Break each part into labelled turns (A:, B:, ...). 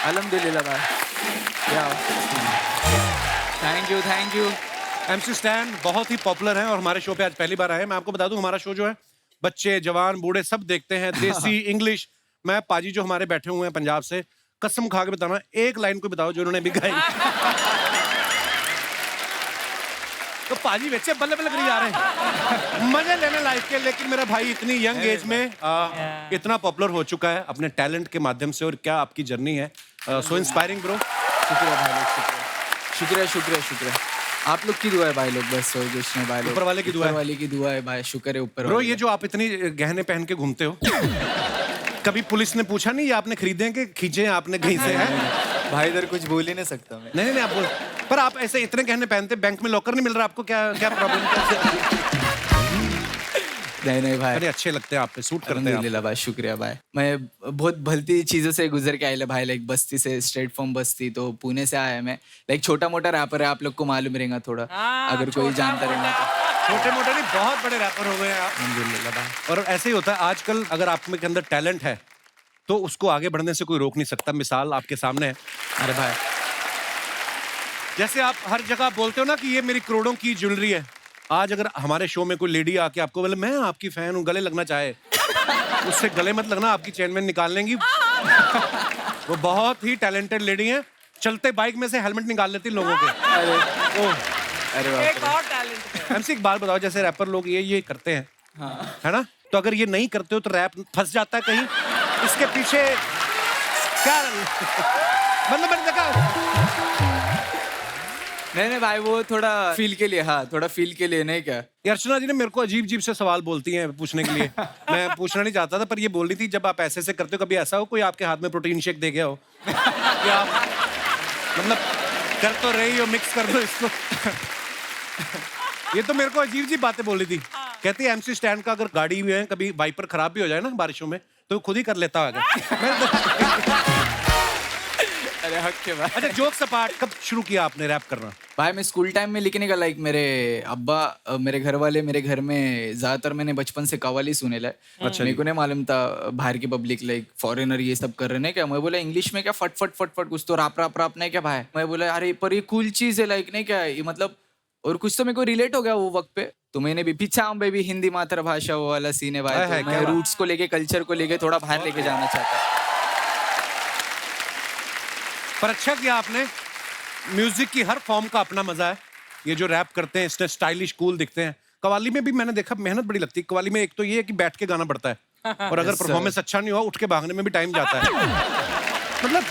A: अल्हम्दुलिल्लाह भाई। Thank you.
B: MC stand बहुत ही पॉपुलर है और हमारे शो पे आज पहली बार आए हैं। मैं आपको बता दूं हमारा शो जो है बच्चे जवान बूढ़े सब देखते हैं, देसी इंग्लिश। मैं पाजी जो हमारे बैठे हुए हैं पंजाब से, कसम खा के बताना एक लाइन को बताओ जो उन्होंने भी गाई। तो पाजी बच्चे बल्ले बल्ले करी जा रहे हैं मजे लेने लाइफ के। लेकिन मेरा भाई इतनी यंग एज में इतना पॉपुलर हो चुका है अपने टैलेंट के माध्यम से, और क्या आपकी जर्नी है, सो इंस्पायरिंग ब्रो।
A: शुक्रिया भाई लोग, शुक्रिया। आप लोग की दुआ है भाई लोग, बस और कुछ नहीं भाई लोग।
B: ऊपर वाले की दुआ है।
A: ऊपर वाले की दुआ है भाई, शुक्र है ऊपर
B: ब्रो
A: वाले
B: ये जो आप इतनी गहने पहन के घूमते हो कभी पुलिस ने पूछा नहीं ये आपने खरीदे हैं कि खींचे हैं आपने कहीं से है?
A: का। भाई इधर कुछ बोल ही नहीं सकता मैं।
B: नहीं आप बोल, पर आप ऐसे इतने गहने पहनते, बैंक में लॉकर नहीं मिल रहा आपको, क्या प्रॉब्लम?
A: नहीं भाई,
B: अरे अच्छे लगते हैं आप पे, सूट करते हैं आप।
A: अल्हम्दुलिल्लाह भाई, शुक्रिया भाई। मैं बहुत भलती चीज़ों से गुजर के आया भाई, लाइक बस्ती से, स्ट्रेट फ्रॉम बस्ती, तो पुणे से आया मैं। लाइक छोटा मोटा रैपर है, आप लोग को मालूम रहेगा थोड़ा, अगर कोई जानता रहेगा तो।
B: छोटे मोटे नहीं, बहुत बड़े रैपर हो गए हैं आप।
A: अल्हम्दुलिल्लाह भाई।
B: और ऐसे ही होता है आजकल, अगर आप में के अंदर टैलेंट है तो उसको आगे बढ़ने से कोई रोक नहीं सकता। मिसाल आपके सामने है।
A: अरे भाई,
B: जैसे आप हर जगह बोलते हो ना कि ये मेरी करोड़ों की ज्वेलरी है, आज अगर हमारे शो में कोई लेडी आके आपको बोले मैं आपकी फैन हूँ, गले लगना चाहे, उससे गले मत लगना, आपकी चेन में निकाल लेंगी। वो बहुत ही टैलेंटेड लेडी है, चलते बाइक में से हेलमेट निकाल लेती लोगों के।
A: अरे बाप
C: एक और टैलेंट है।
B: MC एक बात बताओ, जैसे रैपर लोग ये करते हैं, है ना, तो अगर ये नहीं करते हो तो रैप फंस जाता है कहीं, इसके पीछे क्या मतलब मैंने देखा।
A: नहीं भाई, वो थोड़ा फील के लिए, हाँ थोड़ा फील के लिए, नहीं क्या।
B: ये अर्चना जी ने मेरे को अजीब से सवाल बोलती हैं पूछने के लिए। मैं पूछना नहीं चाहता था, पर ये बोल रही थी जब आप ऐसे करते हो, कभी ऐसा हो कोई आपके हाथ में प्रोटीन शेक दे गया हो कि आप मतलब कर तो रही हो, मिक्स कर दो इसको। ये तो मेरे को अजीब बातें बोल रही थी। कहती है MC स्टैंड का अगर गाड़ी भी है कभी वाइपर खराब भी हो जाए ना बारिशों में तो खुद ही कर लेता होगा।
A: अरे हक के भाई।
B: अच्छा जोक्स अपार्ट, कब शुरू किया आपने रैप करना?
A: भाई मैं स्कूल टाइम में लिखने का, लाइक मेरे अब्बा, मेरे घर वाले, मेरे घर में ज्यादातर मैंने बचपन से कव्वाली सुने ला। अच्छा, मेरे को नहीं मालूम था बाहर की पब्लिक, लाइक फॉरेनर ये सब कर रहे हैं क्या। मैं बोला इंग्लिश में क्या फट कुछ तो राप नहीं क्या भाई। मैं बोला अरे पर ये कूल चीज है, लाइक नहीं क्या ये मतलब, और कुछ तो मेरे को रिलेट हो गया वो वक्त पे। तो मैंने भी पीछा बेबी हिंदी मातृभाषा वो वाला सीन है भाई। तो मैं रूट्स को लेके, कल्चर को लेके थोड़ा बाहर लेके जाना चाहता।
B: पर अच्छा किया आपने। म्यूजिक की हर फॉर्म का अपना मजा है। ये जो रैप करते हैं इससे स्टाइलिश कूल दिखते हैं। कव्वाली में भी मैंने देखा मेहनत बड़ी लगती है। कव्वाली में एक तो ये है कि बैठ के गाना पड़ता है, और अगर परफॉर्मेंस अच्छा नहीं हुआ उठ के भागने में भी टाइम जाता है। मतलब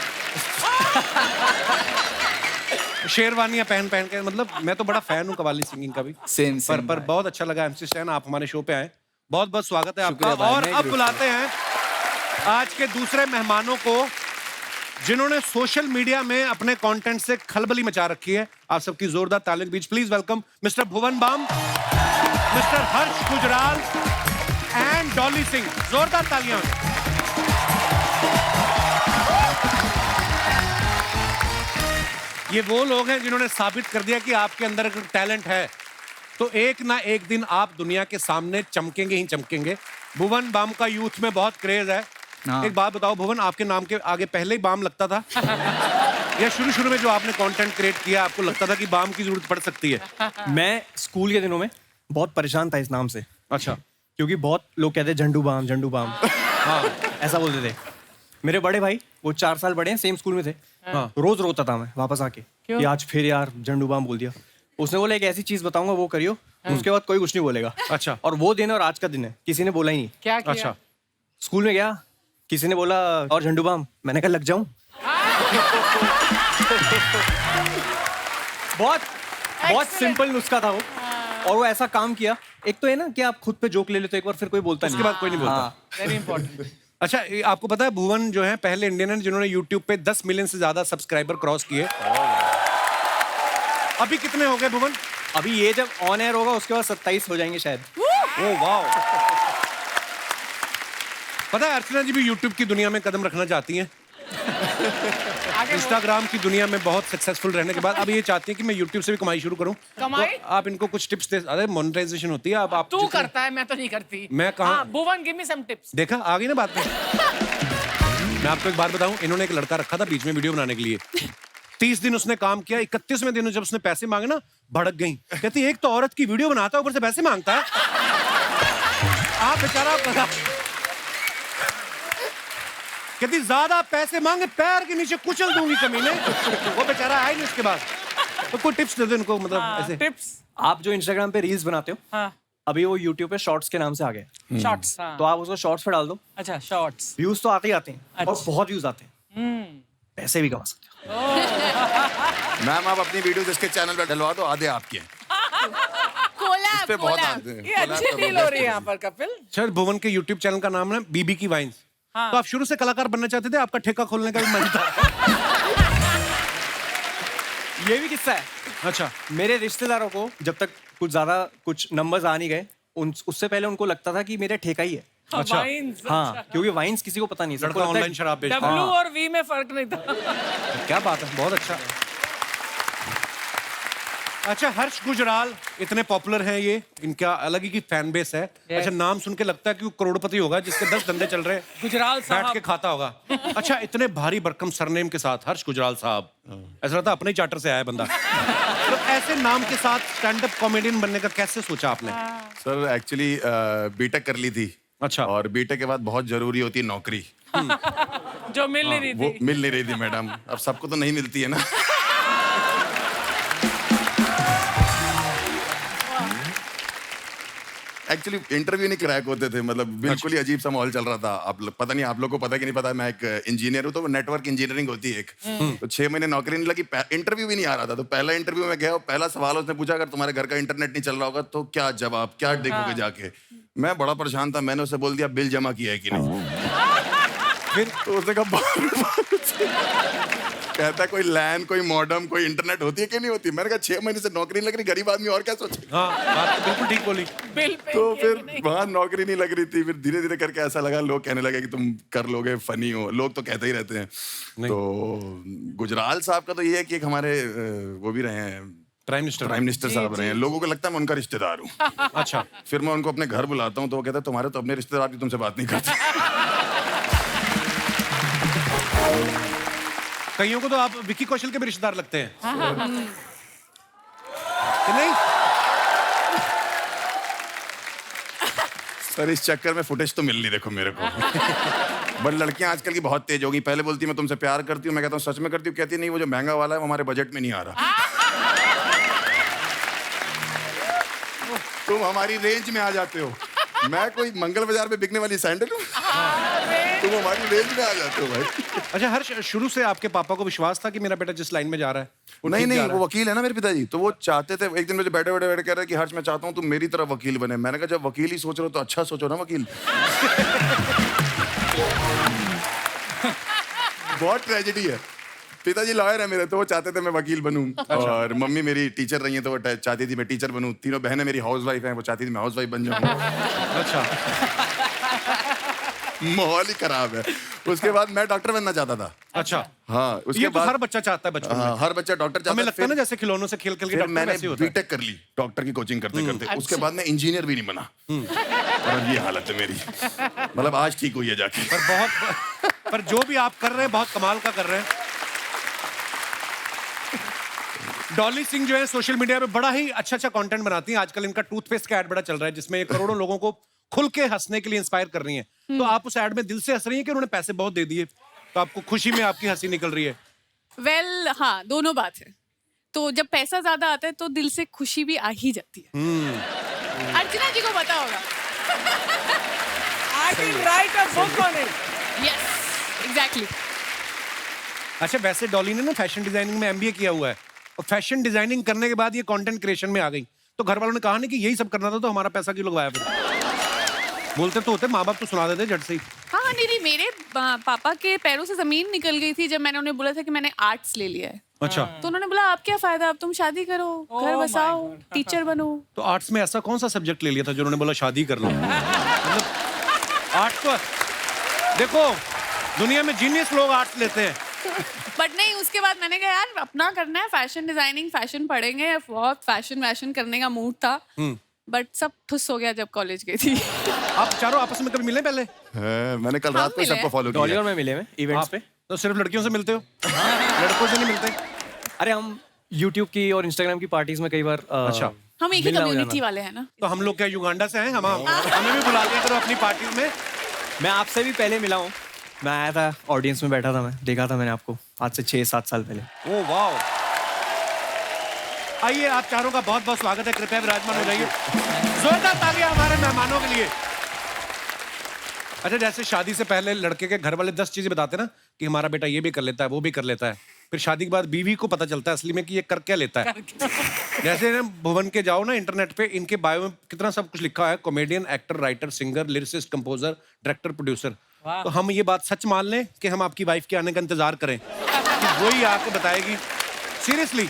B: शेरवानियां पहन के, मतलब मैं तो बड़ा फैन हूँ कव्वाली सिंगिंग का भी।
A: सेम
B: पर बहुत अच्छा लगा MC स्टैन आप हमारे शो पे आए, बहुत बहुत स्वागत है आपका।
A: भाई,
B: और अब बुलाते हैं आज के दूसरे मेहमानों को जिन्होंने सोशल मीडिया में अपने कंटेंट से खलबली मचा रखी है। आप सबकी जोरदार तालियों के बीच please welcome mister Bhuvan Bam, mister Harsh Gujral and Dolly Singh. जोरदार तालियां। ये वो लोग हैं जिन्होंने साबित कर दिया कि आपके अंदर अगर टैलेंट है तो एक ना एक दिन आप दुनिया के सामने चमकेंगे ही चमकेंगे। भुवन बाम का यूथ में बहुत क्रेज है। एक बात बताओ भुवन, आपके नाम के आगे पहले ही बाम लगता था या शुरू में जो आपने कंटेंट क्रिएट किया आपको लगता था कि बाम की जरूरत पड़ सकती है?
D: मैं स्कूल के दिनों में बहुत परेशान था इस नाम से।
B: अच्छा।
D: क्योंकि बहुत लोग कहते झंडू बाम। हाँ, ऐसा बोलते थे। मेरे बड़े भाई, वो 4 साल बड़े हैं, सेम स्कूल में थे। हाँ। रोज रोता था मैं वापस आके कि आज फिर यार झंडू बाम बोल दिया। उसने बोला एक ऐसी चीज बताऊंगा वो करियो, उसके बाद कोई कुछ नहीं बोलेगा।
B: अच्छा।
D: और वो दिन और आज का दिन है, किसी ने बोला ही नहीं।
C: क्या किया?
B: अच्छा।
D: स्कूल में गया, किसी ने बोला और झंडू बाम, मैंने कहा लग जाऊं। बहुत सिंपल नुस्खा था वो, और वो ऐसा काम किया। एक तो है ना कि आप खुद पे जोक ले लेते हो एक बार, फिर कोई बोलता नहीं,
B: उसके बाद कोई नहीं बोलता।
D: हाँ।
C: Very important.
B: अच्छा, आपको पता है भुवन जो है पहले इंडियन है जिन्होंने YouTube पे 10 मिलियन से ज्यादा सब्सक्राइबर क्रॉस किए। अभी कितने हो गए भुवन?
D: अभी ये जब ऑन एयर होगा उसके बाद 27 हो जाएंगे शायद।
B: ओह वाह। पता है अर्चना जी भी YouTube की दुनिया में कदम रखना चाहती हैं। इंस्टाग्राम की दुनिया में बहुत सक्सेसफुल रहने के बाद अब ये चाहती हैं कि मैं YouTube से भी कमाई शुरू करूं।
C: कमाई?
B: तो आप इनको कुछ टिप्स दे। अरे मोनेटाइजेशन होती है। अब आप
C: तू करता है, मैं तो नहीं करती।
B: मैं कहाँ?
C: भुवन गिव मी सम टिप्स।
B: देखा आ गई ना बात में। मैं आपको एक बात बताऊं, इन्होंने एक लड़का रखा था बीच में वीडियो बनाने के लिए। 30 दिन उसने काम किया, 31वें दिन जब उसने पैसे मांगे ना, भड़क गई। कहती एक तो औरत की वीडियो बनाता है, ऊपर से पैसे मांगता है। आप बेचारा, कहती ज्यादा पैसे मांगे पैर के नीचे कुचल दूंगी कमीने। वो बेचारा आया नहीं उसके बाद। तो कोई टिप्स दे दो इनको, मतलब ऐसे
C: टिप्स।
D: आप जो इंस्टाग्राम पे रील्स बनाते हो,
C: हाँ,
D: अभी वो यूट्यूब पे शॉर्ट्स के नाम से आ गए।
C: शॉर्ट्स। हाँ,
D: तो आप उसको शॉर्ट्स पे डाल दो,
C: अच्छा शॉर्ट्स।
D: व्यूज तो आते ही आते हैं और
C: अच्छा।
D: बहुत व्यूज आते हैं, पैसे भी कमा सकते हो।
E: मैम आप अपनी वीडियो जिसके चैनल पे डलवा दो, आधे आपके हैं।
F: कोलैब,
E: इस पे बहुत
F: कोलैब।
E: आते हैं।
C: ये अच्छी डील हो रही है यहाँ पर कपिल।
B: सर, भुवन के यूट्यूब चैनल का नाम है बीबी की वाइन्स।
C: हाँ।
B: तो आप शुरू से कलाकार बनना चाहते थे, आपका ठेका खोलने का भी मन था?
D: ये भी किस्सा है।
B: अच्छा।
D: मेरे रिश्तेदारों को जब तक कुछ नंबर्स आ नहीं गए, उससे पहले उनको लगता था कि मेरा ठेका ही है।
B: अच्छा।
C: वाइन्स,
D: हाँ, क्योंकि वाइन्स किसी को पता नहीं, सबको
B: लड़का
D: लगता है
B: ऑनलाइन शराब बेचता
C: डब्लू
B: है।
C: और वी में फर्क नहीं था।
B: क्या बात है, बहुत अच्छा। अच्छा, हर्ष गुजराल इतने पॉपुलर हैं, ये इनका अलग ही की फैन बेस है। अच्छा, नाम सुन के लगता है कि वो करोड़पति होगा जिसके 10 धंधे चल रहे हैं,
C: गुजराल
B: बैठ
C: साहब।
B: के खाता होगा। अच्छा, इतने भारी भरकम सरनेम के साथ हर्ष गुजराल साहब, ऐसा लगता है अपने ही चार्टर से आया बंदा। तो ऐसे नाम के साथ स्टैंड अप कॉमेडियन बनने का कैसे सोचा आपने?
E: सर एक्चुअली बीटेक कर ली थी।
B: अच्छा।
E: और बीटेक के बाद बहुत जरूरी होती है नौकरी।
C: जो मिल नहीं रही
E: वो
C: थी।
E: मिल नहीं रही थी मैडम, अब सबको तो नहीं मिलती है ना। एक्चुअली इंटरव्यू नहीं क्रैक होते थे, मतलब बिल्कुल ही अजीब सा माहौल चल रहा था। पता नहीं आप लोग को पता कि नहीं पता, मैं एक इंजीनियर हूँ, तो नेटवर्क इंजीनियरिंग होती है एक। तो 6 महीने नौकरी नहीं लगी, इंटरव्यू भी नहीं आ रहा था। तो पहला इंटरव्यू में गया और पहला सवाल उसने पूछा, अगर तुम्हारे घर का इंटरनेट नहीं चल रहा होगा तो क्या जवाब, क्या देखोगे जाके? मैं बड़ा परेशान था, मैंने उसे बोल दिया बिल जमा किया है कि नहीं। फिर तो उसने कहा कहता है कोई लैन, कोई मॉडम, कोई इंटरनेट होती है कि नहीं होती? मैंने कहा 6 महीने से नौकरी नहीं लग रही, गरीब आदमी और क्या सोचे।
B: हाँ, बात तो बिल्कुल ठीक बोली।
C: बिल पे
E: तो फिर वहां नौकरी नहीं लग रही थी। फिर धीरे धीरे करके ऐसा लगा, लोग कहने लगे कि तुम कर लोगे, फनी हो, लोग तो कहते ही रहते हैं। तो गुजराल साहब का तो ये है कि एक हमारे वो भी रहे हैं,
B: प्राइम मिनिस्टर
E: साहब रहे हैं। लोगों को लगता है मैं उनका रिश्तेदार हूँ।
B: अच्छा।
E: फिर मैं उनको अपने घर बुलाता हूँ तो वो कहता है तुम्हारे तो अपने रिश्तेदार भी तुमसे बात नहीं करते।
B: कईयों को तो आप विकी कौशल के भी रिश्तेदार लगते हैं। कि नहीं?
E: सर इस चक्कर में फुटेज तो मिल नहीं, देखो मेरे को। बट लड़कियां आजकल की बहुत तेज हो गई। पहले बोलती मैं तुमसे प्यार करती हूँ, मैं कहता हूँ सच में करती हूँ, कहती नहीं वो जो महंगा वाला है वो हमारे बजट में नहीं आ रहा। तुम हमारी रेंज में आ जाते हो। मैं कोई मंगल बाजार में बिकने वाली सैंडल हूँ, तुम हमारी रेंज में आ जाते हो भाई।
B: अच्छा हर्ष, शुरू से आपके पापा को विश्वास था कि मेरा बेटा जिस लाइन में जा रहा है वो
E: नहीं
B: ठीक
E: नहीं
B: जा रहा
E: वो
B: है?
E: वकील है ना मेरे पिताजी, तो वो चाहते थे। एक दिन मुझे बैठे बैठे बैठे कह रहे कि हर्ष मैं चाहता हूँ तुम मेरी तरह वकील बने। मैंने कहा जब वकील ही सोच रहे हो तो अच्छा सोचो ना वकील। बहुत ट्रेजेडी है। पिताजी लॉयर है मेरे, तो वो चाहते थे मैं वकील बनूं। और मम्मी मेरी टीचर रही है तो वो चाहती थी मैं टीचर बनूं। तीनों बहनें मेरी हाउसवाइफ हैं, वो चाहती थी मैं हाउसवाइफ बन जाऊं।
B: अच्छा।
E: माहौल ही खराब है। उसके बाद मैं डॉक्टर बनना चाहता था।
B: अच्छा।
E: हाँ, उसके
B: ये तो
E: बाद
B: हर बच्चा चाहता है बचपन में।
E: हाँ, हर बच्चा डॉक्टर चाहता
B: हमें
E: है।
B: लगता है ना जैसे खिलौनों से खेल खेल के
E: फिर
B: डॉक्टर
E: मैंने
B: वैसे ही होता है।
E: बीटेक कर ली डॉक्टर की कोचिंग करते करते। उसके बाद मैं इंजीनियर भी नहीं बना। और अब ये हालत है मेरी। मतलब आज ठीक हुई है जाके।
B: पर जो भी आप कर रहे हैं बहुत कमाल का कर रहे हैं। डॉली सिंह जो है सोशल मीडिया पे बड़ा ही अच्छा कंटेंट बनाती हैं। आजकल इनका टूथपेस्ट का ऐड बड़ा चल रहा है जिसमें ये करोड़ों लोगों को खुल के हंसने के लिए इंस्पायर कर रही हैं। तो आप उस ऐड में दिल से हंस रही हैं कि उन्होंने पैसे बहुत दे दिए तो आपको खुशी में आपकी हंसी निकल रही है?
F: वेल हाँ, दोनों बात है। तो जब पैसा ज्यादा आता है तो दिल से खुशी भी आ ही जाती है। अर्चना जी को पता होगा।
C: I can write a book on it.
F: Yes, exactly.
B: अच्छा, वैसे डॉली ने ना फैशन डिजाइनिंग में एमबीए किया हुआ है और फैशन डिजाइनिंग करने के बाद ये कंटेंट क्रिएशन में आ गई। तो घर वालों ने कहा नहीं कि यही सब करना था तो हमारा पैसा क्यों लगवाया? फिर बोलते तो होते, माँ बाप तो सुना देते झट से ही।
F: हाँ नहीं, मेरे पापा के पैरों से जमीन निकल गई थी जब मैंने उन्हें बोला था कि मैंने आर्ट्स ले लिया है।
B: अच्छा।
F: तो उन्होंने बोला आप क्या फायदा, अब तुम शादी करो, घर बसाओ, टीचर बनो।
B: तो आर्ट्स में ऐसा कौन सा सब्जेक्ट ले लिया था जो उन्होंने बोला शादी कर लो? मतलब आर्ट्स तो देखो दुनिया में जीनियस लोग आर्ट्स लेते हैं।
F: बट नहीं, उसके बाद मैंने कहा यार अपना करना है, फैशन डिजाइनिंग, फैशन पढ़ेंगे। बहुत फैशन वैशन करने का मूड था। बट सब ठुस हो गया जब कॉलेज गई थी।
B: आप चारों आपस में कभी मिले पहले?
E: मैंने कल रात को ही
F: मिले
E: सबको फॉलो
D: डॉली
E: किया।
D: और मैं मिले में इवेंट्स पे।
B: तो सिर्फ लड़कियों से मिलते हो? लड़कों से नहीं मिलते?
D: अरे हम YouTube की और Instagram की पार्टीज में कई बार
B: अच्छा।
F: हम एक ही
D: मिलना हो
F: कम्युनिटी
D: जाना।
F: वाले हैं ना।
B: तो हम लोग क्या युगांडा से हैं? हमें भी बुला लिया करो अपनी पार्टीज में।
D: मैं आपसे भी पहले मिला हूँ। मैं आया था, ऑडियंस में बैठा था, मैं देखा था मैंने आपको आज से 6-7 साल पहले।
B: Oh wow. आइए, आप चारों का बहुत बहुत स्वागत है, कृपया विराजमान हो जाइए। जोरदार तालियां हमारे मेहमानों के लिए। अच्छा, जैसे शादी से पहले लड़के के घर वाले 10 चीजें बताते ना कि हमारा बेटा ये भी कर लेता है, वो भी कर लेता है, फिर शादी के बाद बीवी को पता चलता है असली में कि ये कर क्या लेता है। जैसे ना भुवन के जाओ ना इंटरनेट पे, इनके बायो में कितना सब कुछ लिखा है, comedian, actor, writer, singer, lyricist, composer, director, producer. तो हम ये बात सच मान लें कि हम आपकी वाइफ के आने का इंतजार करें कि वही आके बताएगी? सीरियसली?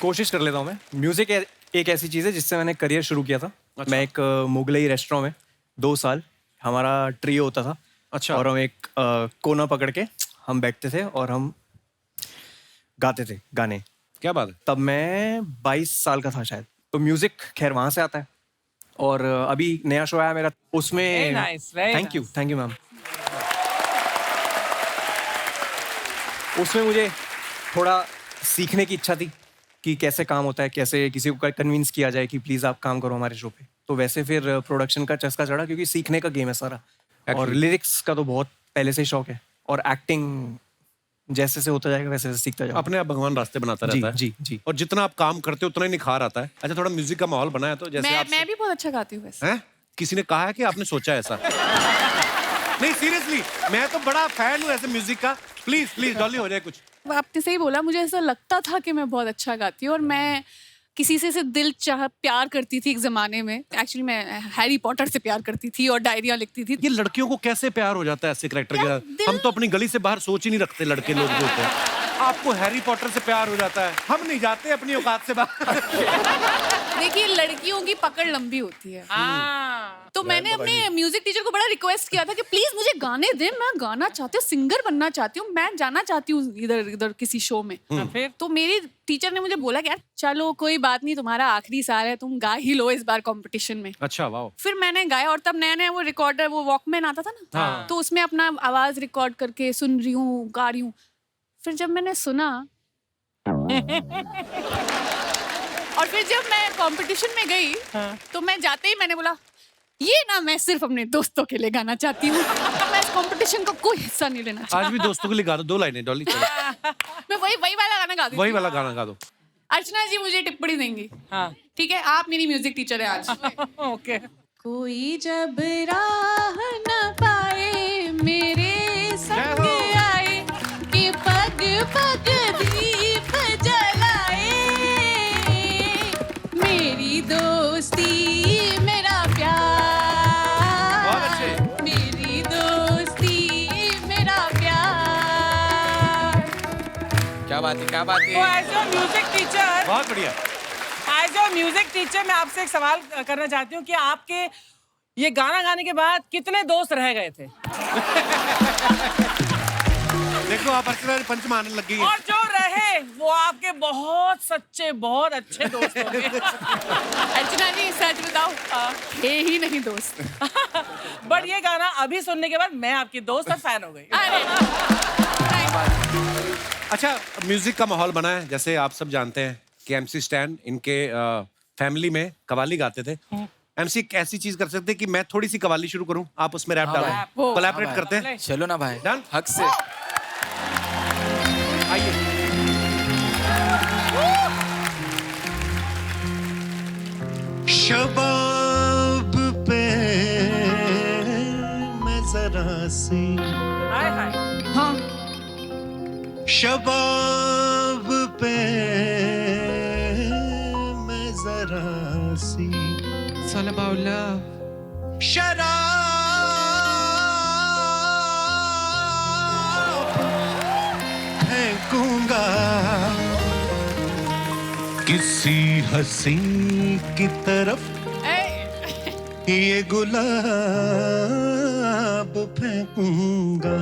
D: कोशिश कर लेता हूँ मैं। म्यूजिक एक ऐसी चीज़ है जिससे मैंने करियर शुरू किया था।
B: अच्छा।
D: मैं एक मुगलई रेस्टोरेंट में 2 साल हमारा ट्रियो होता था।
B: अच्छा।
D: और हम एक कोना पकड़ के हम बैठते थे और हम गाते थे गाने।
B: क्या बात है।
D: तब मैं 22 साल का था शायद। तो म्यूजिक खैर वहाँ से आता है। और अभी नया शो आया मेरा, उसमें
C: Very nice, very
D: thank you ma'am. उसमें मुझे थोड़ा सीखने की इच्छा थी कि कैसे काम होता है, कैसे किसी को कन्विंस किया जाए कि प्लीज आप काम करो हमारे शो पे। तो वैसे फिर प्रोडक्शन का चस्का चढ़ा, क्योंकि सीखने का गेम है सारा। और लिरिक्स का तो बहुत पहले से ही शौक है, और एक्टिंग जैसे से होता जाएगा वैसे वैसे सीखता जाओ।
B: अपने आप भगवान रास्ते बनाता
D: जी,
B: रहता है।
D: जी, जी।
B: और जितना आप काम करते हो उतना ही निखार आता है। अच्छा, थोड़ा म्यूजिक का माहौल बना है तो जैसे आप
F: मैं भी बहुत अच्छा गाती हूँ वैसे।
B: हैं? किसी ने कहा है कि आपने सोचा ऐसा? नहीं, सीरियसली, मैं तो बड़ा फैन हूँ ऐसे म्यूजिक का। प्लीज प्लीज डॉली, हो जाए कुछ।
F: आपने सही बोला, मुझे ऐसा लगता था कि मैं बहुत अच्छा गाती हूँ, और मैं किसी से दिल चाह प्यार करती थी एक जमाने में। एक्चुअली मैं हैरी पॉटर से प्यार करती थी और डायरिया लिखती थी।
B: ये लड़कियों को कैसे प्यार हो जाता है ऐसे कैरेक्टर के साथ? हम तो अपनी गली से बाहर सोच ही नहीं रखते लड़के लोग जो होते हैं। आपको हैरी पॉटर से प्यार हो जाता है, हम नहीं जाते अपनी औकात से बाहर।
F: देखिए, लड़कियों की पकड़ लंबी होती है।
C: हाँ।
F: तो मैंने अपने म्यूजिक टीचर को बड़ा रिक्वेस्ट किया था कि प्लीज मुझे गाने दे, मैं गाना चाहती हूँ, सिंगर बनना चाहती हूँ, मैं जाना चाहती हूँ इधर इधर किसी शो में।
C: फिर
F: तो मेरी टीचर ने मुझे बोला कि यार चलो कोई बात नहीं, तुम्हारा आखिरी साल है, तुम गा ही लो इस बार कंपटीशन में।
B: अच्छा, वाह।
F: फिर मैंने गाया, और तब नया नया वो रिकॉर्डर, वो वॉकमैन आता था ना,
B: हाँ।
F: तो उसमें अपना आवाज रिकॉर्ड करके सुन रही हूँ, गा रही हूँ। फिर जब मैंने सुना और फिर जब मैं कंपटीशन में गई, तो मैं जाते ही मैंने बोला ये ना मैं सिर्फ अपने दोस्तों के लिए गाना चाहती हूँ, मैं इस कंपटीशन का कोई हिस्सा नहीं लेना चाहती।
B: आज भी दोस्तों के लिए गा दो 2 लाइनें डॉली, चलो।
F: मैं वही वाला गाना गा देती
B: वही
F: हूँ।
B: वाला गाना गा दो।
F: अर्चना जी मुझे टिप्पणी देंगी।
C: हाँ।
F: ठीक है, आप मेरी म्यूजिक टीचर है आज।
C: ओके।
F: कोई जब राह न पाए मेरे संग आए, कि पग पग दीप जलाए, मेरी दोस्ती मेरा प्यार,
B: बहुत अच्छे।
F: मेरी दोस्ती मेरा प्यार।
A: क्या बात है, क्या बात
C: तो
A: है।
C: एज अ म्यूजिक टीचर,
B: बहुत बढ़िया।
C: एज अ म्यूजिक टीचर मैं आपसे एक सवाल करना चाहती हूँ कि आपके ये गाना गाने के बाद कितने दोस्त रह गए थे?
B: देखो, आप अर्चना पंच मारने लग गई हैं।
C: और जो रहे वो आपके बहुत सच्चे, बहुत अच्छे दोस्त होंगे।
F: अर्चना जी सच बताओ, थे ही नहीं दोस्त।
C: बट ये गाना अभी सुनने के बाद मैं आपकी दोस्त और फैन हो गई।
F: अरे
B: अच्छा, म्यूजिक का माहौल बना है, जैसे आप सब जानते हैं कि MC स्टैन इनके फैमिली में कवाली गाते थे। MC एक ऐसी चीज कर सकते हैं कि मैं थोड़ी सी कवाली शुरू करूं, आप उसमें रैप डालो,
C: भाई।
B: कोलैबोरेट
A: हाँ
B: करते हैं।
A: चलो ना भाई,
B: Done?
A: हक से।
B: आइए।
G: शबाब पे मैं जरा सी,
C: हाय हाय।
G: शबाब पे मैं जरा सी,
C: It's all about love.
G: शराब फेंकूंगा किसी हसी की तरफ, ये गुलाब फेंकूंगा।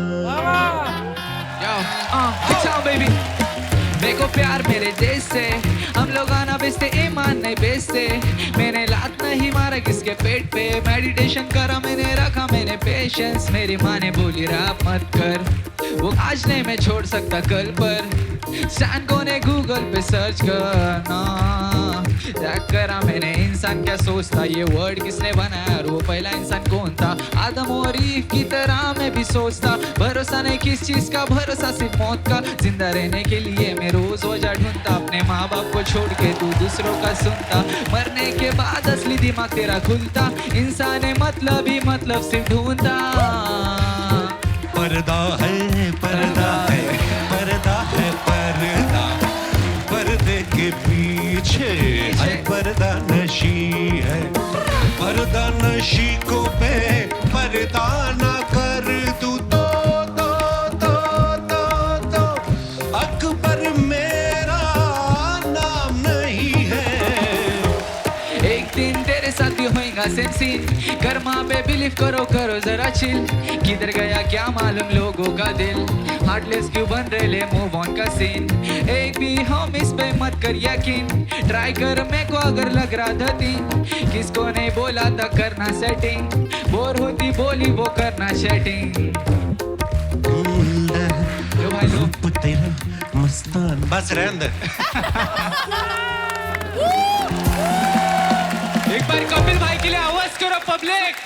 H: Ciao baby, देखो प्यार मेरे देश से, हम लोग आना बेचते ईमान नहीं बेचते, मैंने लात नहीं
A: फर्क इसके पेट पे। मेडिटेशन करा मैंने, रखा मैंने पेशेंस। मेरी माँ ने बोली रैप मत कर, वो आज नहीं मैं छोड़ सकता कल पर। स्टैंड को ने गूगल पे सर्च करना, चेक करा मैंने इंसान क्या सोचता, ये वर्ड किसने बनाया और वो पहला इंसान कौन था। आदम और ईव की तरह मैं भी सोचता, भरोसा नहीं किस चीज का, भरोसा सिर्फ मौत का। जिंदा रहने के लिए मैं रोज वजह ढूंढता, अपने माँ बाप को छोड़ के तू दूसरों का सुनता। मरने के बाद असली दिमाग तेरा खुलता, इंसान है मतलब ही मतलब सिर्फ ढूंढता।
G: पर्दा है पर्दा है पर्दा है पर्दा, पर्दे के पीछे है पर्दा नशी है। पर्दा नशी को बे पर्दा ना कर तू तो अकबर मेरा नाम नहीं है।
A: एक दिन तेरे साथ भी होएगा सेम सीन, कर्मा पे बिलीव करो करो जरा चिल। किधर गया क्या मालूम लोगों का दिल, हार्टलेस क्यों बन रहे ले मूव ऑन का सीन। एक भी हम इस पे मत कर यकीन, ट्राई कर मेरे को अगर लग रहा था तीन। किसको नहीं बोला था करना सेटिंग, बोर होती बोली वो करना सेटिंग। लो भाई लो।
G: रूप तेरा मस्तान।
B: बस रहने दे।
A: एक बार कपिल भाई के लिए आवाज करो पब्लिक।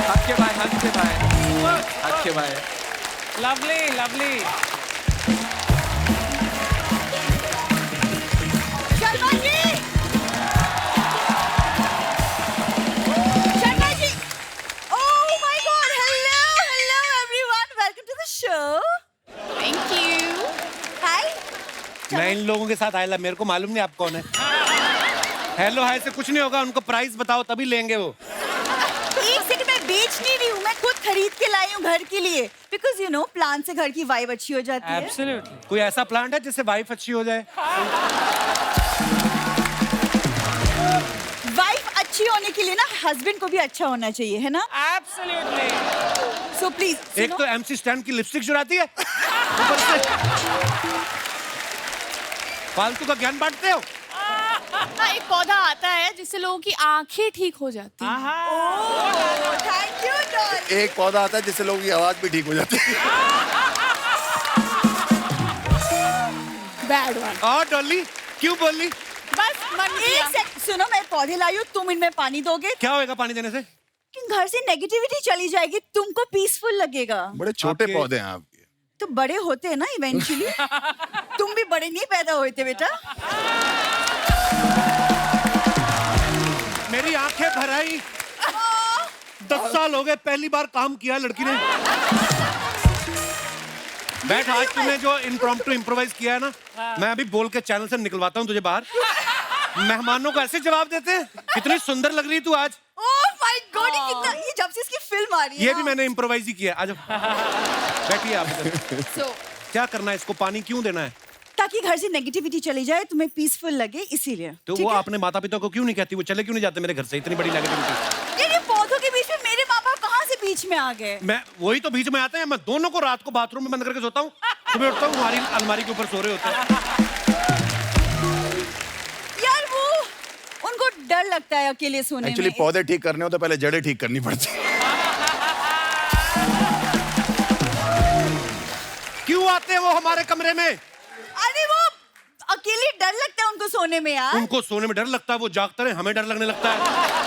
A: हाथ के भाई, हाथ के भाई, हाथ के भाई।
C: Lovely lovely.
F: Sharma ji, Sharma ji, oh my God, hello everyone, welcome to the show. Thank you. Hi.
B: मैं इन लोगों के साथ आया, मेरे को मालूम नहीं आप कौन है। हेलो हाय से कुछ नहीं होगा, उनको प्राइस बताओ तभी लेंगे वो।
H: एक सेकंड, मैं बेच नहीं रही हूँ, मैं खुद खरीद के लाई हूँ घर के लिए। बिकॉज यू नो प्लांट से घर की वाइब अच्छी हो जाती है।
C: एब्सोल्युटली।
B: कोई ऐसा प्लांट है जिससे वाइफ अच्छी हो जाए?
H: वाइफ अच्छी होने के लिए ना हस्बैंड को भी अच्छा होना चाहिए, है ना?
C: एब्सोल्युटली।
H: सो प्लीज
B: एक तो MC स्टैंड की लिपस्टिक चुराती है, ऊपर से फालतू का ज्ञान बांटते हो।
F: हाँ, एक पौधा आता है जिससे लोगों की आंखें ठीक हो जाती हैं।
H: Thank you doll.
E: एक पौधा आता है जिससे लोगों की आवाज भी ठीक हो जाती है।
F: Bad one.
B: और डॉली क्यों बोली?
F: बस मन
H: एक
F: किया।
H: सेकंड सुनो, मैं पौधे लाई हूँ, तुम इनमें पानी दोगे?
B: क्या होएगा पानी देने से?
H: कि घर से नेगेटिविटी चली जाएगी, तुमको पीसफुल लगेगा।
E: बड़े छोटे
B: आपके-
E: पौधे हैं आपके।
H: तो बड़े होते हैं ना इवेंचुअली। तुम भी बड़े नहीं पैदा हुए थे बेटा।
B: मेरी आंखें भर आई। 10 साल हो गए, पहली बार काम किया लड़की ने। बैठ, आज तूने जो इम्प्रॉम्प्टू इम्प्रोवाइज किया है ना, मैं अभी बोल के चैनल से निकलवाता हूँ तुझे बाहर। मेहमानों को ऐसे जवाब देते हैं। कितनी सुंदर लग रही तू आज।
H: ओह माय गॉड, ये जब से इसकी फिल्म आ रही है
B: ये
H: ना।
B: भी मैंने इम्प्रोवाइज ही किया। आज बैठिए आप इधर।
F: So,
B: क्या करना है इसको? पानी क्यों देना है?
H: ताकि घर से नेगेटिविटी चली जाए, तुम्हें पीसफुल लगे, इसीलिए।
B: तो
H: ठीक
B: वो
H: है?
B: अपने माता पिता को क्यों नहीं कहती? वो चले क्यों नहीं जाते मेरे घर से? इतनी बड़ी नेगेटिविटी।
H: ये पौधों के बीच में मेरे माँ बाप कहाँ से बीच में आ गए?
B: मैं वही तो बीच में आते हैं। मैं दोनों को रात को बाथरूम में बंद करके सोता हूँ, सुबह उठता हूँ हमारी अलमारी के ऊपर सो रहे होते हैं।
H: यार वो उनको डर लगता है अकेले सोने
E: एक्चुअली
H: में।
E: पौधे ठीक करने हो तो पहले जड़ें ठीक करनी पड़ती है।
B: क्यों आते हैं वो हमारे कमरे में?
H: अरे वो अकेले डर लगता है उनको सोने में यार।
B: उनको सोने में डर लगता है, वो जागते रहे, हमें डर लगने लगता है।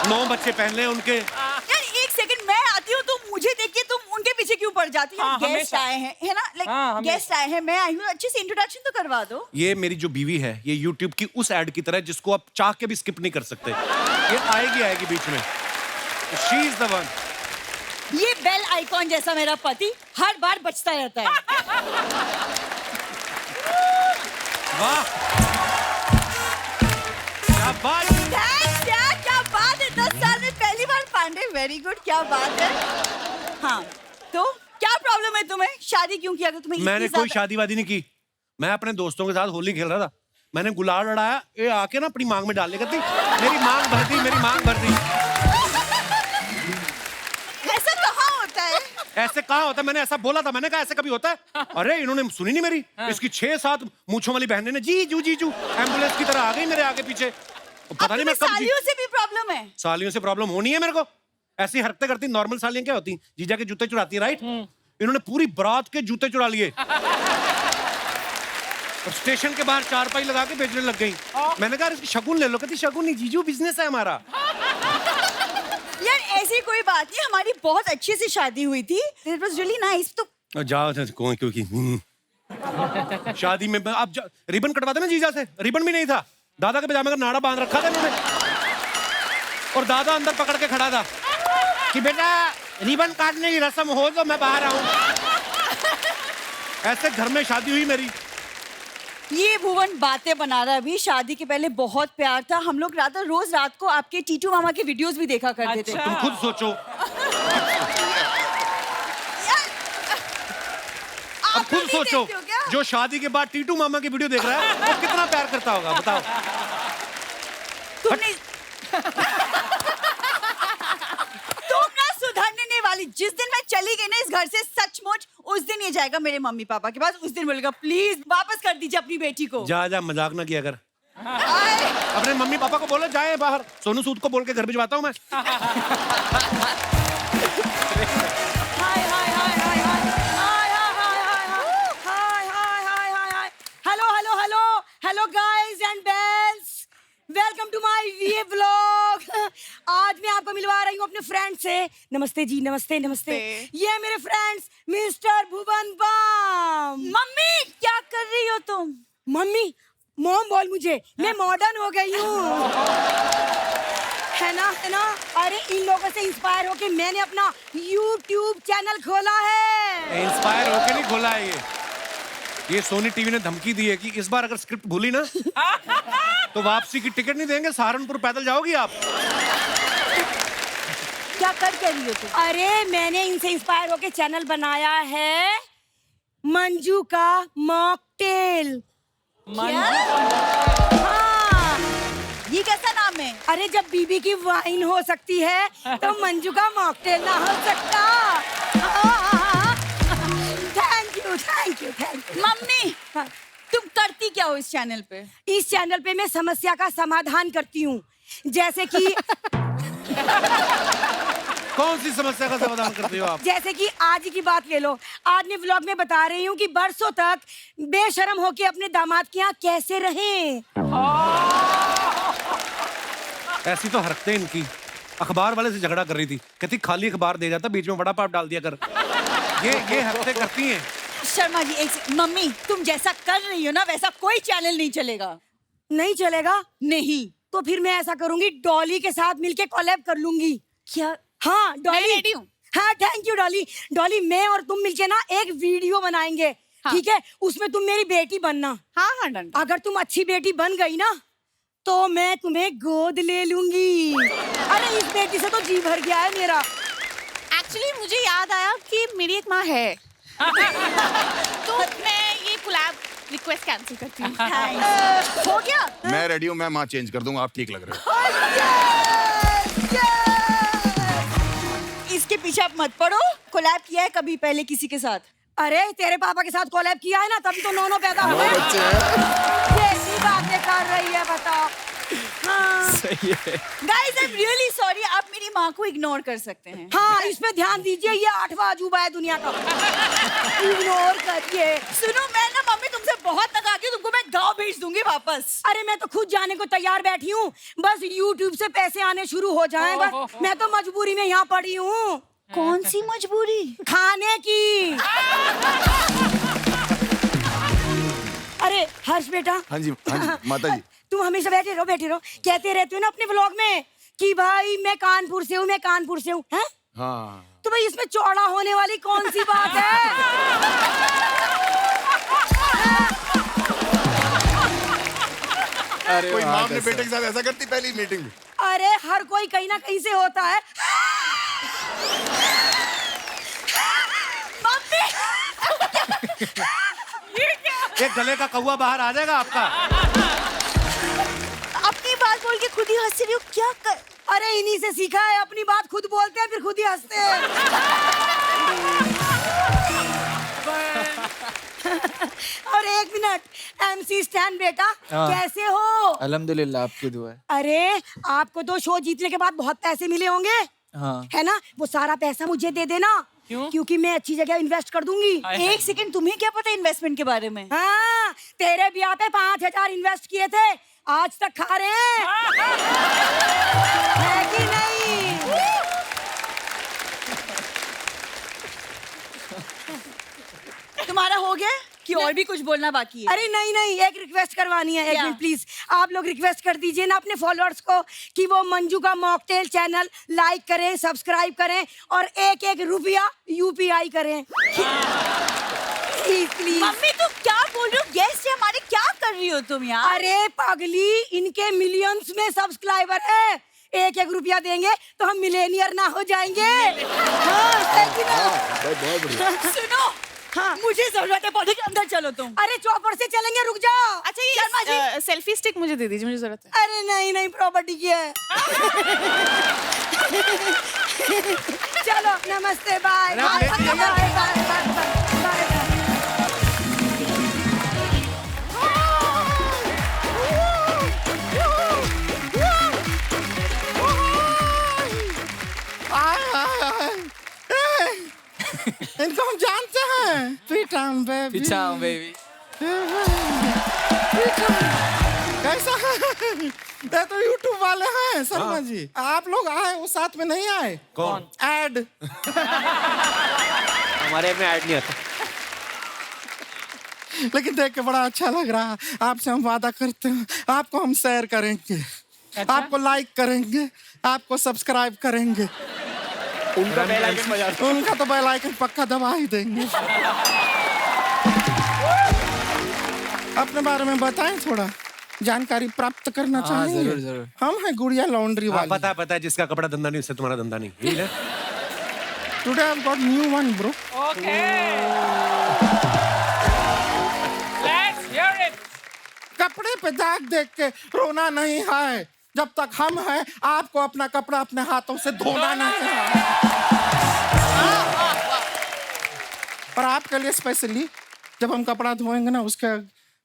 B: 9 बच्चे पहन ले उनके।
H: यार एक सेकंड, मैं आती हूँ तो मुझे देख के तुम उनके पीछे क्यों पड़ जाती हो?
C: हाँ,
H: गेस्ट
C: हमेशा।
H: आए हैं, है ना?
C: हाँ,
H: लाइक
C: हमेशा।
H: गेस्ट आए हैं, मैं आई हूँ, अच्छे से इंट्रोडक्शन तो करवा दो।
B: ये मेरी जो बीवी है, ये YouTube की उस एड की तरह जिसको आप चाह के भी स्किप नहीं कर सकते। ये आएगी बीच में। She is the one.
H: ये बेल आइकॉन जैसा मेरा पति हर बार बचता रहता है।
B: वाह, क्या बात।
H: थैंक्स यार, क्या बात है, 10 साल में पहली बार पांडे, वेरी गुड, क्या बात है। हाँ, तो क्या प्रॉब्लम है तुम्हें? शादी क्यों किया? तुम्हें
B: मैंने
H: इतनी
B: कोई
H: ज्यादा-
B: शादी वादी नहीं की। मैं अपने दोस्तों के साथ होली खेल रहा था, मैंने गुलाल लड़ाया, ये आके ना अपनी मांग में डाल ले करती, मेरी मांग भर दी, मेरी मांग भर दी।
H: ऐसा कहाँ होता है?
B: ऐसे कहाँ होता है? मैंने ऐसा बोला था, मैंने कहा ऐसे कभी होता है? अरे इन्होंने सुनी नहीं मेरी। इसकी 6-7 मूंछों वाली बहनें ने जीजू जीजू एम्बुलेंस की तरह आ गई मेरे आगे पीछे। पता नहीं मैं कब
H: सालियों से भी प्रॉब्लम है?
B: सालियों से प्रॉब्लम होनी है मेरे को? ऐसी हरकतें करती नॉर्मल सालियां क्या होती? जीजा के जूते चुराती है, राइट? इन्होंने पूरी बारात के जूते चुरा लिए और स्टेशन के बाहर चारपाई लगा के बेचने लग गई। मैंने कहा इसकी शगुन ले लो। कहती शगुन नहीं जीजू, बिजनेस है हमारा।
H: यार ऐसी कोई बात नहीं, हमारी बहुत अच्छी सी शादी हुई थी। It was really nice. तो
B: जाओ कौन क्योंकि शादी में आप रिबन कटवा देना जीजा से। रिबन भी नहीं था, दादा के पजामे का नाड़ा बांध रखा था इन्होंने और दादा अंदर पकड़ के खड़ा था कि बेटा रिबन काटने की रस्म हो तो मैं बाहर आऊं। ऐसे घर में शादी हुई मेरी।
H: ये भुवन बातें बना रहा है। अभी शादी के पहले बहुत प्यार था। हम लोग रोज रात को आपके टीटू मामा के वीडियोस भी देखा करते थे।
B: तुम खुद सोचो, अब खुद सोचो, जो शादी के बाद टीटू मामा की वीडियो देख रहा है वो कितना प्यार करता होगा, बताओ।
H: तुमने तुम ना सुधरने नहीं वाली। जिस दिन मैं चली गई ना इस घर से, सचमुच उस दिन ये जाएगा मेरे मम्मी पापा के पास। उस दिन बोलेगा प्लीज वापस कर दीजिए अपनी बेटी को।
B: जा जा, मजाक ना किया कर। अपने मम्मी पापा को बोलो जाए बाहर। सोनू सूद को बोल के घर भिजवाता हूँ मैं।
H: Hi hi hi hi hi hi hi hi hi hi hi hi hi. Hello hello hello hello guys and bells, welcome to my वीए व्लॉग। आज मैं आपको मिलवा रही हूँ अपने फ्रेंड से। नमस्ते जी, नमस्ते नमस्ते। ये है मेरे friends mister Bhuvan balm. Mummy क्या कर रही हो तुम? मम्मी मॉम बोल मुझे, मैं मॉडर्न हो गई हूँ। है ना, है ना। अरे इन लोगों से इंस्पायर होके मैंने अपना YouTube चैनल खोला है।
B: इंस्पायर होके नहीं खोला है ये सोनी टीवी ने धमकी दी है कि इस बार अगर स्क्रिप्ट भूली ना तो वापसी की टिकट नहीं देंगे, सहारनपुर पैदल जाओगी आप।
H: क्या कर रही हो तुम? अरे मैंने इनसे इंस्पायर होके चैनल बनाया है मंजू का मॉकटेल। हाँ, ये कैसा नाम है? अरे जब बीबी की वाइन हो सकती है तो मंजू का मॉकटेल ना हो सकता। Thank you thank you thank you. Mummy तुम करती क्या हो इस चैनल पे? इस चैनल पे मैं समस्या का समाधान करती हूँ। जैसे कि
B: कौन सी समस्या का समाधान करती हो आप?
H: जैसे कि आज की बात ले लो। आज मैं व्लॉग में बता रही हूँ कि बरसों तक बेशर्म होके अपने दामाद के यहाँ कैसे रहें।
B: ऐसी तो हरकतें इनकी। अखबार वाले से झगड़ा कर रही थी, कहती खाली अखबार दे जाता, बीच में बड़ा पाप डाल दिया कर। ये हरकतें करती हैं।
H: शर्मा जी मम्मी तुम जैसा कर रही हो ना वैसा कोई चैनल नहीं चलेगा। नहीं चलेगा? नहीं। तो फिर मैं ऐसा करूंगी, डॉली के साथ मिलके कोलैब कर लूंगी। क्या? हाँ डॉली रेडी हूँ। हाँ थैंक यू डॉली। डॉली मैं और तुम मिलके ना एक वीडियो बनाएंगे। हाँ। ठीक है, उसमें तुम मेरी बेटी बनना। हाँ हाँ डन। अगर तुम अच्छी बेटी बन गई ना तो मैं तुम्हें गोद ले लूंगी। अरे इस बेटी से तो जी भर गया है मेरा।
F: एक्चुअली मुझे याद आया कि मेरी एक माँ है तो मैं ये कोलैब रिक्वेस्ट कैंसिल करती हूँ।
H: हो गया?
E: मैं रेडी हूँ, मैं माँ चेंज कर दूंगा, आप ठीक लग रहे हो।
H: इसके पीछे आप मत पड़ो। कोलैब किया है कभी पहले किसी के साथ? अरे तेरे पापा के साथ कोलैब किया है ना, तभी तो नौनो पैदा हुए। कैसी बातें कर रही है बताओ। हाँ।
A: सही है।
H: Guys, I'm really sorry, आप मेरी माँ को इग्नोर कर सकते हैं। हाँ इस पे ध्यान दीजिए, ये 8वां अजूबा है दुनिया का। इग्नोर करिए। सुनो मैं ना मम्मी तुमसे बहुत लगाती हूँ, तुमको मैं गाँव भेज दूंगी वापस। अरे मैं तो खुद जाने को तैयार बैठी हूँ, बस YouTube से पैसे आने शुरू हो जाएं बस। मैं तो मजबूरी में यहाँ पड़ी हूँ। कौन सी मजबूरी? खाने की। अरे हर्ष बेटा।
E: हाँ जी माता जी।
H: तुम हमेशा बैठे रहो कहते रहते हो ना अपने व्लॉग में कि भाई मैं कानपुर से हूँ, मैं कानपुर से हूँ। हैं?
E: हाँ।
H: तो भाई इसमें चौड़ा होने वाली कौन सी बात है?
A: अरे
E: कोई माँ अपने बेटे के साथ ऐसा करती पहली मीटिंग में?
H: अरे हर कोई कहीं ना कहीं से होता है। मम्मी
B: एक गले का कौवा बाहर आ जाएगा आपका।
H: अपनी बात बोल के खुद ही हंस रही हो क्या कर? अरे इन्हीं से सीखा है, अपनी बात खुद बोलते हैं फिर खुद ही हंसते हैं। और अरे एक मिनट, MC स्टैन बेटा,
A: हाँ।
H: कैसे हो?
A: अल्हम्दुलिल्लाह, आपकी दुआ है।
H: अरे आपको तो शो जीतने के बाद बहुत पैसे मिले होंगे,
A: हाँ।
H: है ना? वो सारा पैसा मुझे दे देना।
C: क्यों?
H: क्योंकि मैं अच्छी जगह इन्वेस्ट कर दूंगी।
I: एक सेकंड, तुम्हें क्या पता इन्वेस्टमेंट के बारे में?
H: हाँ, तेरे ब्याह पे 5,000 इन्वेस्ट किए थे, आज तक खा रहे हैं, है कि नहीं?
I: तुम्हारा हो गया कि और भी कुछ बोलना बाकी है?
H: अरे नहीं नहीं, एक रिक्वेस्ट करवानी है। एक
I: क्या?
H: मिनट प्लीज, आप लोग रिक्वेस्ट कर दीजिए ना अपने फॉलोअर्स को कि वो मंजू का मॉकटेल चैनल लाइक करें, सब्सक्राइब करें और एक एक रुपया UPI करें। Please please.
I: मम्मी तुम क्या बोल रही हो? गेस्ट है हमारे, क्या कर रही हो तुम यार?
H: अरे पागली, इनके मिलियंस में सब्सक्राइबर है, एक एक रुपया देंगे तो हम मिलेनियर ना हो जाएंगे। हाँ, है कि ना?
I: सुनो,
H: हाँ।
I: मुझे जरूरत है पौधे के अंदर, चलो तुम।
H: अरे चौपर से चलेंगे, रुक जाओ।
I: अच्छा
F: शर्मा
I: ये
F: सेल्फी स्टिक मुझे दे दीजिए, मुझे जरूरत है।
H: अरे नहीं नहीं, प्रॉपर्टी की है। चलो नमस्ते, बाय
B: अरे आप
H: बाय
B: लेके
H: bye bye bye bye bye.
J: इनको हम जानते हैं। पीटम बेबी,
A: पीछा बेबी।
J: कैसा है? ये तो YouTube वाले हैं शर्मा जी। आप लोग आए, वो साथ में नहीं आए?
B: कौन?
J: ऐड।
D: हमारे में ऐड नहीं आता।
J: लेकिन देख के बड़ा अच्छा लग रहा है। आपसे हम वादा करते हैं, आपको हम शेयर करेंगे, आपको लाइक करेंगे, आपको सब्सक्राइब करेंगे।
D: उनका बेल आइकन बजा दो।
J: उनका तो बेल आइकन पक्का दबा ही देंगे। अपने बारे में बताएं, थोड़ा जानकारी प्राप्त करना
A: हाँ,
J: चाहेंगे?
A: जरूर, जरूर।
J: हम हैं गुड़िया लॉन्ड्री
B: हाँ,
J: वाले।
B: पता है, जिसका कपड़ा धंधा नहीं उससे तुम्हारा धंधा नहीं, यही ना?
J: Today I have got new one bro.
C: Okay, let's hear it.
J: कपड़े पे दाग देख के रोना नहीं है। जब तक हम हैं, आपको अपना कपड़ा अपने हाथों से धोना नहीं है। और आपके लिए स्पेशली जब हम कपड़ा धोएंगे ना, उसके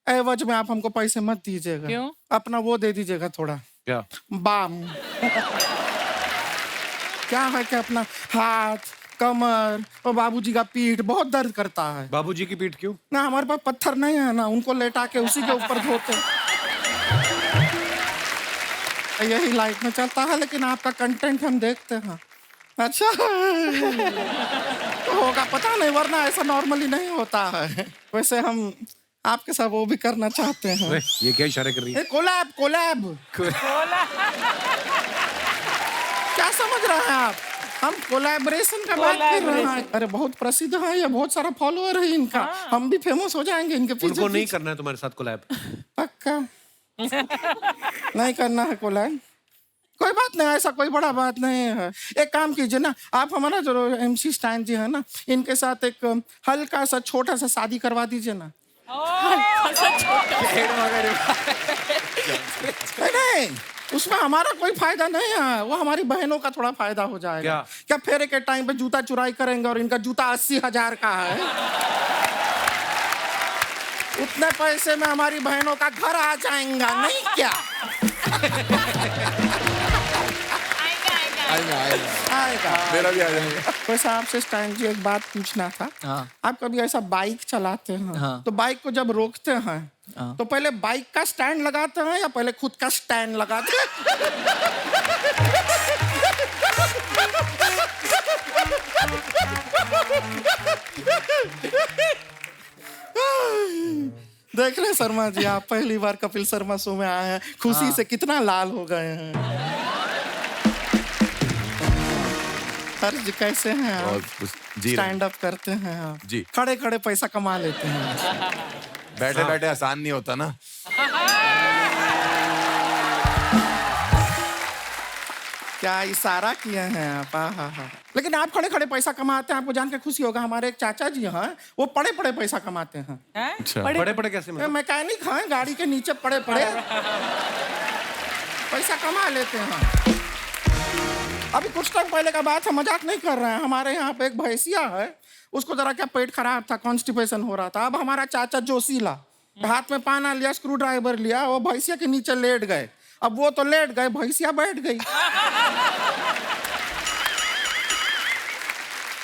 J: एवज में आप हमको पैसे मत दीजिएगा।
C: क्यों?
J: अपना वो दे दीजिएगा थोड़ा,
B: क्या?
J: बाम। क्या है कि अपना हाथ, कमर और बाबूजी का पीठ बहुत दर्द करता है
B: बाबूजी की पीठ क्यों?
J: ना। हमारे पास पत्थर नहीं है ना, उनको लेटा के उसी के ऊपर धोते। यही लाइफ में चलता है, लेकिन आपका कंटेंट हम देखते हैं। अच्छा तो होगा पता नहीं, वरना ऐसा नॉर्मली नहीं होता है। वैसे हम आपके साथ वो भी करना चाहते हैं।
B: ओए, ये क्या इशारे कर रही है?
J: Collab collab. क्या समझ रहे हैं आप? हम कोलैबोरेशन का बात कर रहे हैं। अरे बहुत प्रसिद्ध है ये, बहुत सारा फॉलोअर है इनका। हम भी फेमस हो जाएंगे इनके पीछे।
B: उनको नहीं करना है तुम्हारे साथ कोलैब?
J: पक्का नहीं करना है कोलैब। कोई बात नहीं, ऐसा कोई बड़ा बात नहीं है। एक काम कीजिए ना, आप हमारा जो MC स्टैन जी है ना, इनके साथ एक हल्का सा छोटा सा शादी करवा दीजिए ना। नहीं, उसमें हमारा कोई फायदा नहीं है, वो हमारी बहनों का थोड़ा फायदा हो जाएगा। क्या फेरे के टाइम पे जूता चुराई करेंगे और इनका जूता 80,000 का है। उतने पैसे में हमारी बहनों का घर आ जाएगा, नहीं क्या? आएगा।
E: मेरा भी आ जाएगा।
J: वैसे आपसे स्टैन जी एक बात पूछना था।
A: हाँ।
J: आप कभी ऐसा बाइक चलाते हैं
A: हाँ।
J: तो बाइक को जब रोकते हैं
A: हाँ।
J: तो पहले बाइक का स्टैंड लगाते हैं या पहले खुद का स्टैंड लगाते हैं? देख रहे हैं शर्मा जी, आप पहली बार कपिल शर्मा शो में आए हैं, खुशी से कितना लाल हो गए हैं। सर जी कैसे हैं
E: और
J: आप?
E: कुछ जी रहे हैं।
J: स्टैंड अप करते हैं आप?
E: जी।
J: खड़े खड़े पैसा कमा लेते हैं।
E: बैठे बैठे आसान नहीं होता ना।
J: क्या इशारा किए हैं आप? हाँ। लेकिन आप खड़े खड़े पैसा कमाते हैं, आपको जान के खुशी होगा। हमारे एक चाचा जी हैं, वो पड़े पड़े पैसा कमाते हैं।
E: अच्छा।
B: बड़े बड़े कैसे मतलब?
J: मैकेनिक हैं, गाड़ी के नीचे पड़े पड़े पैसा कमा लेते हैं। अभी कुछ टाइम पहले का बात है, मजाक नहीं कर रहे हैं। हमारे यहाँ पे एक भैंसिया है, उसको जरा क्या पेट खराब था, कॉन्स्टिपेशन हो रहा था। अब हमारा चाचा जोशीला हाथ में पाना लिया, स्क्रू ड्राइवर लिया, वो भैंसिया के नीचे लेट गए। अब वो तो लेट गए, भैंसिया बैठ गई।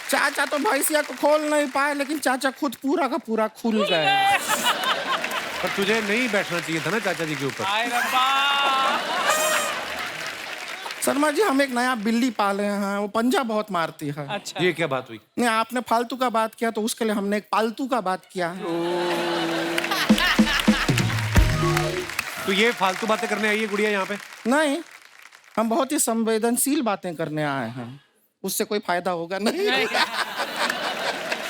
J: चाचा तो भैंसिया को खोल नहीं पाए, लेकिन चाचा खुद पूरा का पूरा खुल गए।
B: पर तुझे नहीं बैठना चाहिए था ना चाचा जी के ऊपर।
J: शर्मा जी, हम एक नया बिल्ली पाले हैं, वो पंजा बहुत मारती है।
C: अच्छा।
B: ये क्या बात हुई?
J: नहीं, आपने फालतू का बात किया तो उसके लिए हमने एक पालतू का बात किया है।
B: तो ये फालतू बातें करने आई है गुड़िया यहाँ पे?
J: नहीं, हम बहुत ही संवेदनशील बातें करने आए हैं, उससे कोई फायदा होगा नहीं।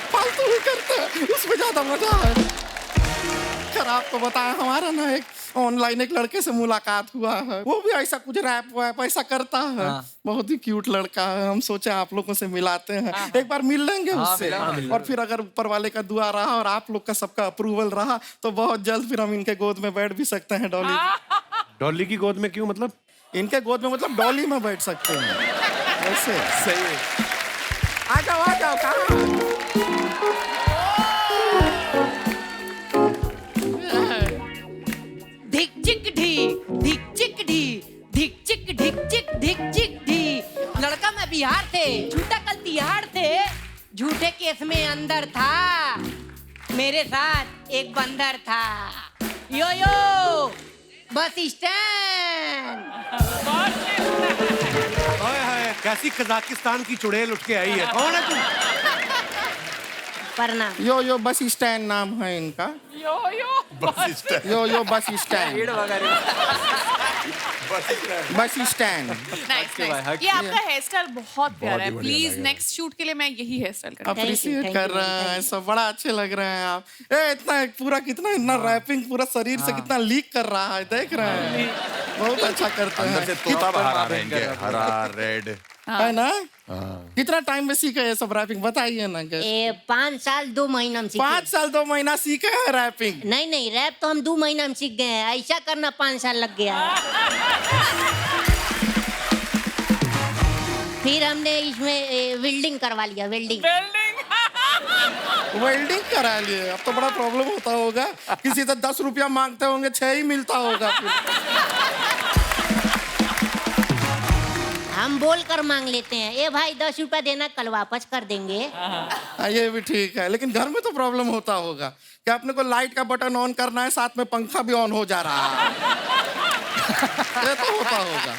J: फालतू ही करते हैं, उसमें ज्यादा मजा है। खैर, आपको बताया, हमारा ना एक ऑनलाइन एक लड़के से मुलाकात हुआ है, वो भी ऐसा कुछ रैप वैप ऐसा करता है। बहुत ही क्यूट लड़का है, हम सोचे आप लोगों से मिलाते हैं, एक बार मिल लेंगे उससे। और फिर अगर ऊपर वाले का दुआ रहा और आप लोग का सबका अप्रूवल रहा तो बहुत जल्द फिर हम इनके गोद में बैठ भी सकते हैं। डॉली
B: डॉली की गोद में क्यों? मतलब
J: इनके गोद में, मतलब डॉली में बैठ सकते हैं वैसे।
A: सही है।
J: आ जाओ कहाँ?
H: धिक चिक ढी, धिक चिक ढी, धिक चिक ढिक चिक धिक चिक ढी। लड़का मैं बिहार थे, झूठा कल तिहाड़ थे, झूठे केस में अंदर था, मेरे साथ एक बंदर था। यो यो बस स्टैंड।
B: ओए हाय, कैसी कजाकिस्तान की चुड़ैल उठ के आई है। कौन है तू?
H: प्रणाम।
J: यो बस स्टैंड नाम है इनका। यो यो bus stand. Bus stand.
F: Nice nice. ये आपका हेयर स्टाइल बहुत प्यारा है। प्लीज नेक्स्ट शूट के लिए मैं यही हेयर स्टाइल करूंगी।
J: अप्रिशिएट कर रहे हैं, सब बड़ा अच्छे लग रहे हैं आप। इतना पूरा कितना इतना रैपिंग पूरा शरीर से कितना लीक कर रहा है, देख रहे हैं। बहुत अच्छा करते हैं।
E: अंदर से तोता बाहर आ रहे हैं इनके, हरा रेड
J: है ना? कितना टाइम में सीखे ये सब रैपिंग, बताइए ना।
H: 5 साल 2 महीना में सीखे।
J: 5 साल 2 महीना सीखे हैं रैपिंग?
H: नहीं, रैप तो हम 2 महीना में सीख गए हैं, ऐसा करना 5 साल लग गया। फिर हमने इसमें वेल्डिंग करवा लिया। वेल्डिंग
J: करा लिए। अब तो बड़ा प्रॉब्लम होता होगा, किसी से 10 रुपया मांगते होंगे, 6 ही मिलता होगा फिर।
H: हम बोल कर मांग लेते हैं, ए भाई 10 रुपया देना, कल वापस कर देंगे।
J: ये भी ठीक है, लेकिन घर में तो प्रॉब्लम होता होगा कि अपने को लाइट का बटन ऑन करना है, साथ में पंखा भी ऑन हो जा रहा है। ये तो होता होगा।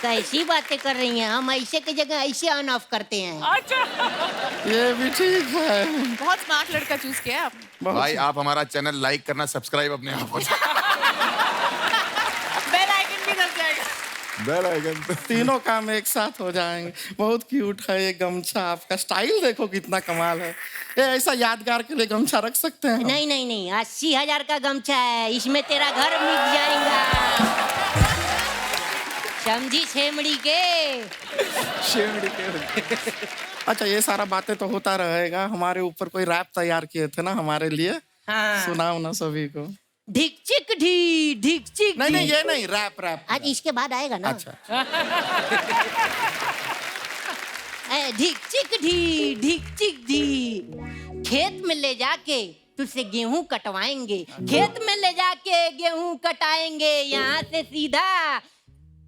H: कैसी बातें कर रही हैं, हम ऐसे की जगह ऐसे ऑन ऑफ करते हैं।
J: ये भी ठीक है।
F: बहुत स्मार्ट लड़का चूज किया आपने।
E: भाई, आप हमारा चैनल लाइक करना, सब्सक्राइब अपने आप को।
F: बेल आइकन भी दब जाएगा।
E: Bell icon.
J: तीनों काम एक साथ हो जाएंगे। बहुत क्यूट है ये गमछा, आपका स्टाइल देखो कितना कमाल है। ये ऐसा यादगार के लिए गमछा रख सकते हैं?
H: नहीं, 80,000 का गमछा है, इसमें तेरा घर मिट जाएगा। समझी छेमड़ी के।
J: अच्छा, ये सारा बातें तो होता रहेगा। हमारे ऊपर कोई रैप तैयार किए थे ना हमारे लिए, सुनाओ ना सभी को।
H: धिक चिक ढी, धिक चिक।
J: नहीं, ये नहीं, रैप।
H: आज इसके बाद आएगा ना।
J: अच्छा।
H: धिक चिक ढी, धिक चिक ढी। खेत में ले जाके तुझसे गेहूं कटवाएंगे, खेत में ले जाके गेहूं कटाएंगे, यहाँ से सीधा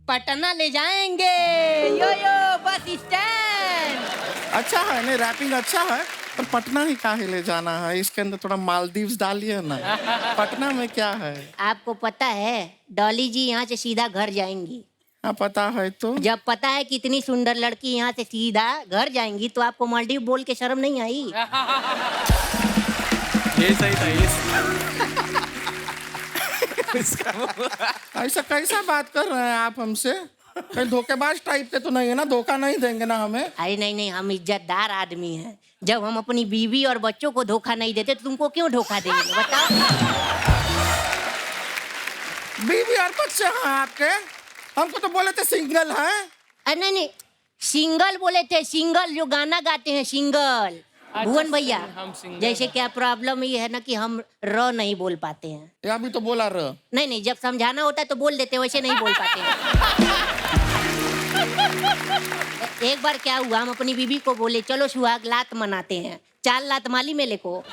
H: पटना ले जाएंगे। यो बस स्टैंड।
J: अच्छा है, नहीं रैपिंग अच्छा है, पर पटना ही काहे ले जाना है? इसके अंदर थोड़ा मालदीव्स डालिए ना। पटना में क्या है?
H: आपको पता है डॉली जी यहाँ से सीधा घर जाएंगी?
J: हाँ, पता है। तो
H: जब पता है कि इतनी सुंदर लड़की यहाँ से सीधा घर जाएंगी तो आपको मालदीव बोल के शर्म नहीं आई?
A: ये सही था।
J: ऐसा कैसा बात कर रहे हैं आप हमसे? कहीं धोखेबाज टाइप के तो नहीं है ना? धोखा नहीं देंगे ना हमें?
H: अरे नहीं, हम इज्जतदार आदमी हैं। जब हम अपनी बीवी और बच्चों को धोखा नहीं देते तो तुमको क्यों धोखा देंगे, बताओ?
J: बीवी और बच्चे हैं आपके? हमको तो बोले थे सिंगल हैं।
H: अरे नहीं, सिंगल बोले थे, सिंगल जो गाना गाते हैं, सिंगल। भुवन भैया, जैसे क्या प्रॉब्लम ये है ना कि हम र नहीं बोल पाते हैं।
J: या भी तो बोला र।
H: नहीं, जब समझाना होता है तो बोल देते, वैसे नहीं बोल पाते हैं। एक बार क्या हुआ, हम अपनी बीबी को बोले चलो सुहाग लात मनाते हैं। 4 लात माली मेले को।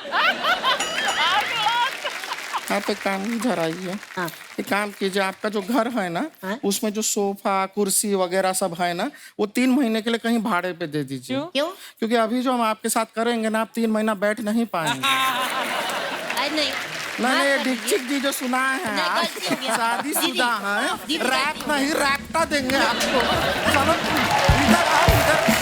J: आप एक काम इधर आइए।
I: हाँ।
J: एक काम कीजिए, आपका जो घर है ना, उसमें जो सोफा कुर्सी वगैरह सब है ना, वो 3 महीने के लिए कहीं भाड़े पे दे दीजिए।
I: क्यों?
J: क्योंकि अभी जो हम आपके साथ करेंगे ना, आप 3 महीना बैठ नहीं पाएंगे।
I: अरे नहीं
J: नहीं, ये दीक्षित जी जो सुना है
I: नहीं,
J: आप,
I: गलती हो गया।
J: शादीशुदा
I: दीदी,
J: हैं,
I: दीदी,
J: रैप
I: गलती हो
J: नहीं रैप्टा देंगे आपको। चलो इधर आओ, इधर